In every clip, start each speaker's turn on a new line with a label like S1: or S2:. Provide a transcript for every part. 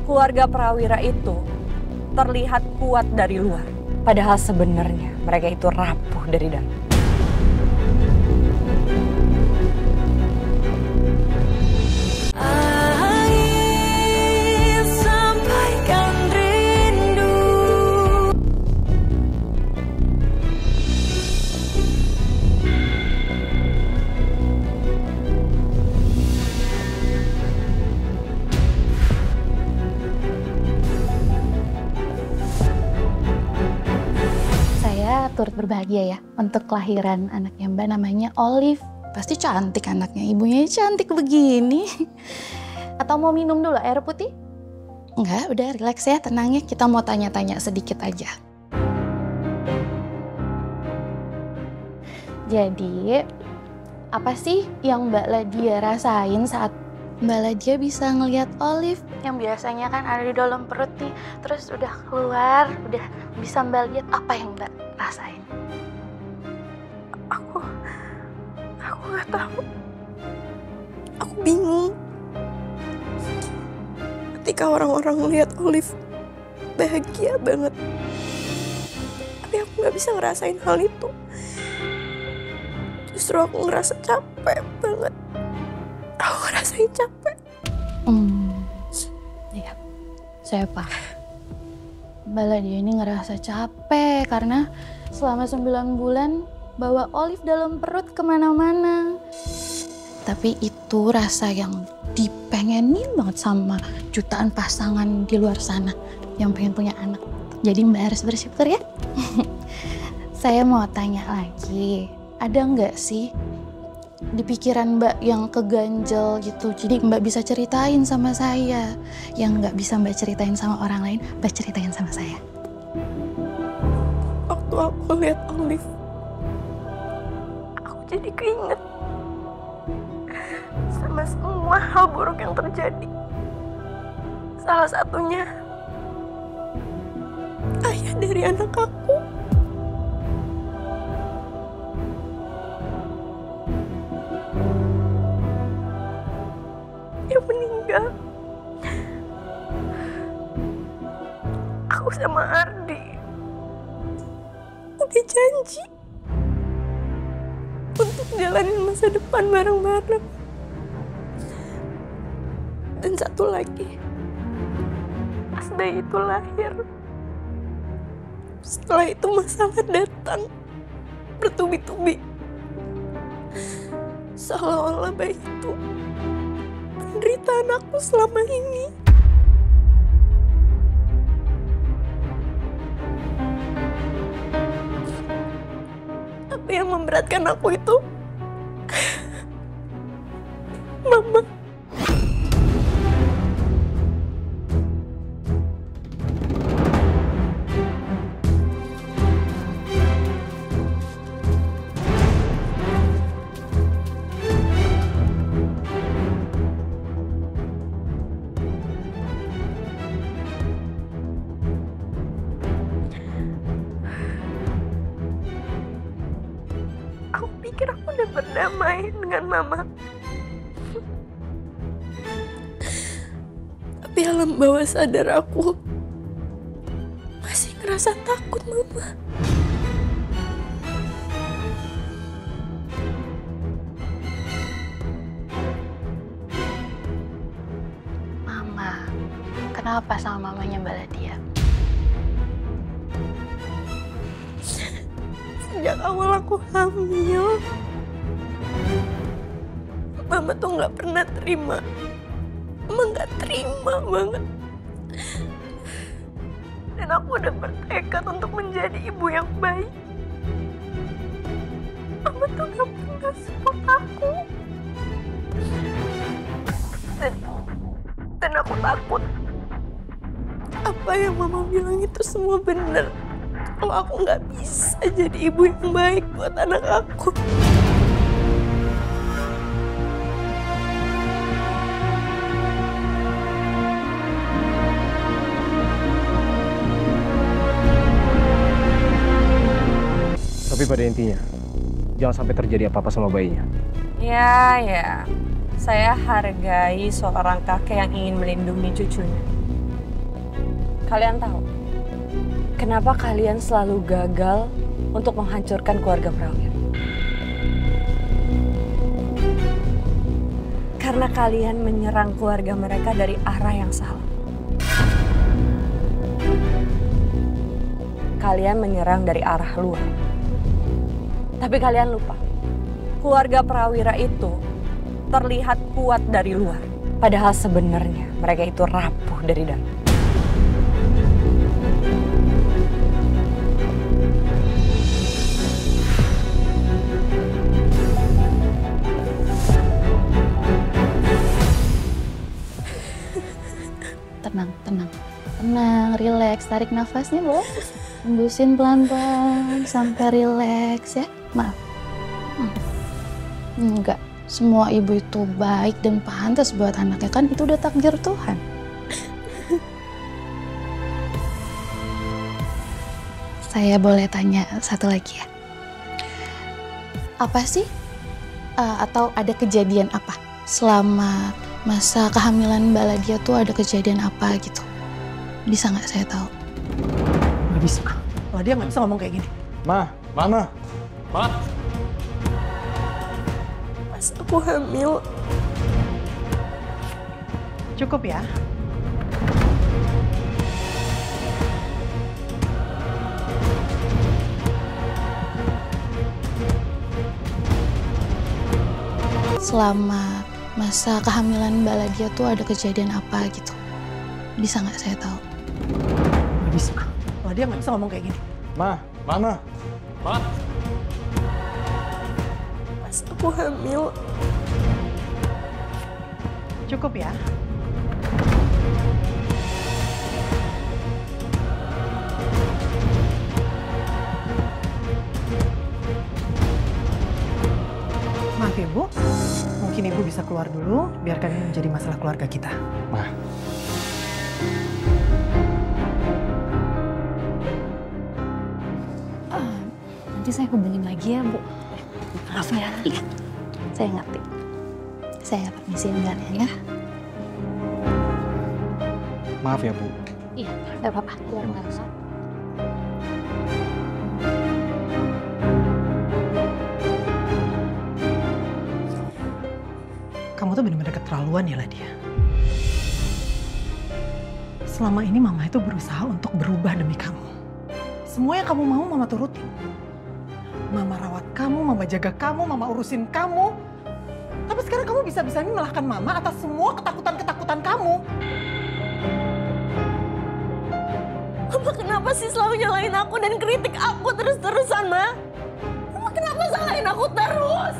S1: Keluarga Prawira itu terlihat kuat dari luar. Padahal sebenarnya mereka itu rapuh dari dalam.
S2: Turut berbahagia ya untuk kelahiran anaknya Mbak, namanya Olive. Pasti cantik anaknya, ibunya cantik begini. Atau mau minum dulu air putih? Enggak, udah relax ya, tenang ya. Kita mau tanya-tanya sedikit aja. Jadi, apa sih yang Mbak Ladia rasain saat Mbak Ladia bisa ngelihat Olive yang biasanya kan ada di dalam perut nih, terus udah keluar, udah bisa Mbak lihat, apa yang Mbak rasain?
S3: Aku nggak tahu. Aku bingung. Ketika orang-orang melihat Olive bahagia banget, tapi aku nggak bisa ngerasain hal itu. Justru aku ngerasa capek banget. Aku ngerasain capek.
S2: Iya, saya paham. Mbak Ladia ini ngerasa capek karena selama 9 bulan bawa Olive dalam perut kemana-mana. Tapi itu rasa yang dipengenin banget sama jutaan pasangan di luar sana yang pengen punya anak. Jadi Mbak harus bersyukur ya. Saya mau tanya lagi, ada nggak sih di pikiran Mbak yang keganjel gitu, jadi Mbak bisa ceritain sama saya, yang nggak bisa Mbak ceritain sama orang lain, Mbak ceritain sama saya.
S3: Waktu aku lihat Olive, aku jadi keinget sama semua hal buruk yang terjadi. Salah satunya, ayah dari anak aku. Dia meninggal. Aku sama Ardi udah janji untuk jalanin masa depan bareng-bareng. Dan satu lagi, pas bayi itu lahir, setelah itu masalah datang bertubi-tubi. Seolah-olah bayi itu penderitaan aku selama ini. Apa yang memberatkan aku itu, Mama. Aku pikir aku udah berdamai dengan Mama. Tapi alam bawah sadar aku masih ngerasa takut, Mama.
S2: Mama, kenapa sama mamanya Mbak Ladia?
S3: Sejak awal aku hamil, Mama tuh nggak pernah terima. Mama nggak terima banget. Dan aku udah bertekad untuk menjadi ibu yang baik. Mama tuh nggak pernah support aku. Dan aku takut apa yang Mama bilang itu semua benar. Kalau aku nggak bisa jadi ibu yang baik buat anak aku.
S4: Tapi pada intinya, jangan sampai terjadi apa-apa sama bayinya.
S1: Ya, saya hargai seorang kakek yang ingin melindungi cucunya. Kalian tahu kenapa kalian selalu gagal untuk menghancurkan keluarga Prawira? Karena kalian menyerang keluarga mereka dari arah yang salah. Kalian menyerang dari arah luar. Tapi kalian lupa, keluarga Prawira itu terlihat kuat dari luar. Padahal sebenarnya mereka itu rapuh dari dalam.
S2: Tenang, relax, tarik nafasnya boleh. Hembusin pelan-pelan sampai relax ya. Maaf. Enggak, semua ibu itu baik dan pantas buat anaknya kan, itu udah takdir Tuhan. Saya boleh tanya satu lagi ya? Apa sih atau ada kejadian apa selama masa kehamilan Mbak Ladia tuh, ada kejadian apa gitu? Bisa nggak saya tahu?
S5: Nggak bisa. Ladia nggak bisa ngomong kayak gini.
S4: Mama.
S3: Pas aku hamil,
S5: Cukup ya.
S2: Selama masa kehamilan Mbak Ladia tuh ada kejadian apa gitu? Bisa nggak saya tahu?
S5: Nggak bisa. Ladia nggak bisa ngomong kayak gini.
S4: Mama.
S3: pas aku hamil,
S5: Cukup ya. Maaf ya, Bu. Mungkin Ibu bisa keluar dulu, biarkan ini menjadi masalah keluarga kita.
S4: Ma.
S2: Nanti saya hubungin lagi ya, Bu. Maaf ya. Iya, saya ngerti. Saya permisi bentar ya.
S4: Maaf ya, Bu.
S2: Iya, nggak apa-apa. Nggak usah.
S5: Kamu tuh benar-benar keterlaluan ya, Ladia. Selama ini Mama itu berusaha untuk berubah demi kamu. Semua yang kamu mau Mama turutin. Mama rawat kamu, Mama jaga kamu, Mama urusin kamu. Tapi sekarang kamu bisa-bisanya menyalahkan Mama atas semua ketakutan-ketakutan kamu.
S3: Mama kenapa sih selalu nyalain aku dan kritik aku terus-terusan, Ma? Mama kenapa salahin aku terus?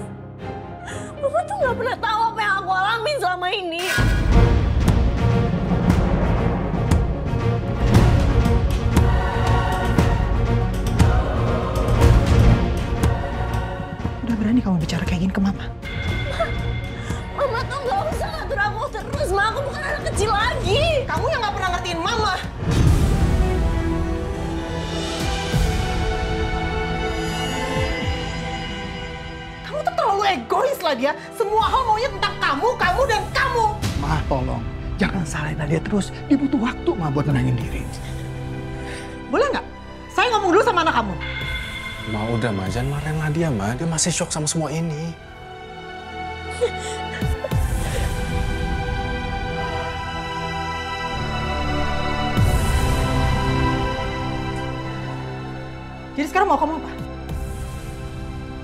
S3: Mama tuh nggak pernah tahu apa yang aku alamin selama ini.
S5: Udah berani kamu bicara kayak gini ke Mama?
S3: Mama tuh nggak usah ngatur aku terus, Ma. Aku bukan anak kecil lagi.
S5: Kamu yang nggak pernah ngertiin Mama. Kamu tuh terlalu egois lah dia. Semua hal maunya tentang kamu, dan kamu.
S6: Ma, tolong. Jangan salahin Nadia terus. Dia butuh waktu, Ma, buat tenangin diri.
S5: Boleh nggak? Saya ngomong dulu sama anak kamu.
S7: Ma, udah, Ma. Jangan marahin Nadia, Ma. Dia masih shock sama semua ini.
S5: Jadi sekarang mau kamu apa?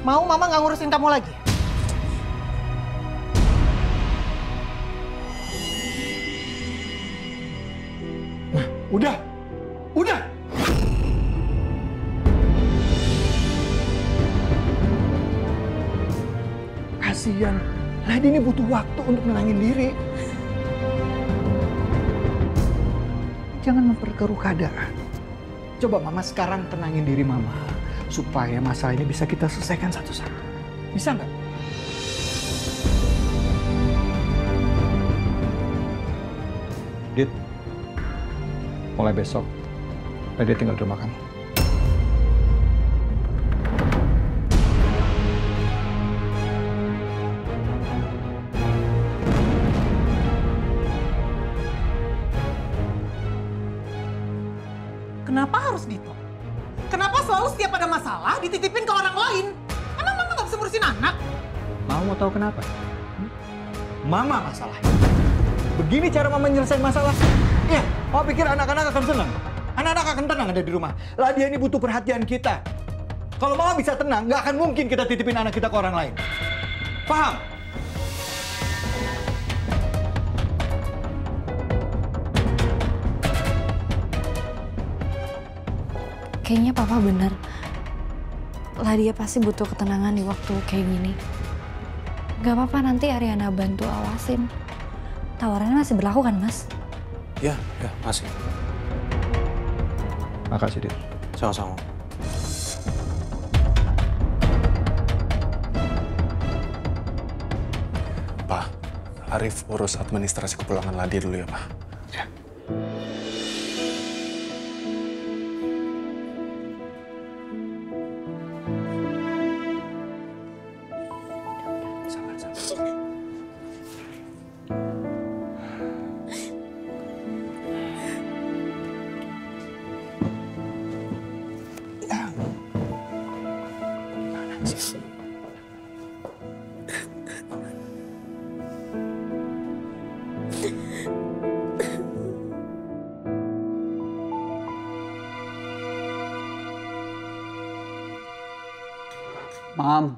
S5: Mau Mama nggak ngurusin kamu lagi?
S6: Udah. Kasian. Nadia ini butuh waktu untuk menenangin diri. Jangan memperkeruh keadaan. Coba Mama sekarang tenangin diri Mama. Supaya masalah ini bisa kita selesaikan satu-satu. Bisa nggak?
S4: Dit, mulai besok, Nadia tinggal di rumah kamu.
S5: Kenapa harus Dito? Kenapa selalu setiap ada masalah dititipin ke orang lain? Emang mama nggak bisa ngurusin anak?
S6: Mau tahu kenapa? Mama masalah. Begini cara mama nyelesain masalah. Iya, mama pikir anak-anak akan senang. Anak-anak akan tenang ada di rumah. Lah dia ini butuh perhatian kita. Kalau mama bisa tenang, nggak akan mungkin kita titipin anak kita ke orang lain. Paham?
S2: Kayaknya papa bener. Ladia pasti butuh ketenangan di waktu kayak gini. Gak apa-apa, nanti Ariana bantu awasin. Tawarannya masih berlaku kan, Mas?
S7: Ya, masih.
S6: Makasih, Dir.
S7: Sama-sama. Pak, Arif urus administrasi kepulangan Ladia dulu ya, Pak. Ya.
S6: Mam.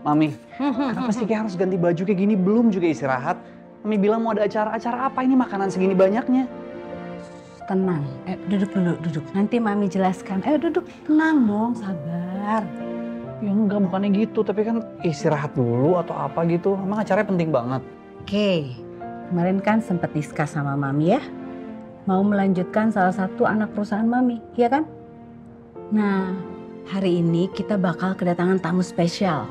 S6: Mami, kenapa sih kayak harus ganti baju kayak gini? Belum juga istirahat. Mami bilang mau ada acara apa ini makanan segini banyaknya?
S8: Tenang, duduk dulu, duduk. Nanti Mami jelaskan. Duduk, tenang dong, sabar.
S6: Ya enggak, bukannya gitu. Tapi kan istirahat dulu atau apa gitu. Emang acaranya penting banget.
S8: Oke, kemarin kan sempat diskus sama Mami ya. Mau melanjutkan salah satu anak perusahaan Mami, iya kan? Nah, hari ini kita bakal kedatangan tamu spesial.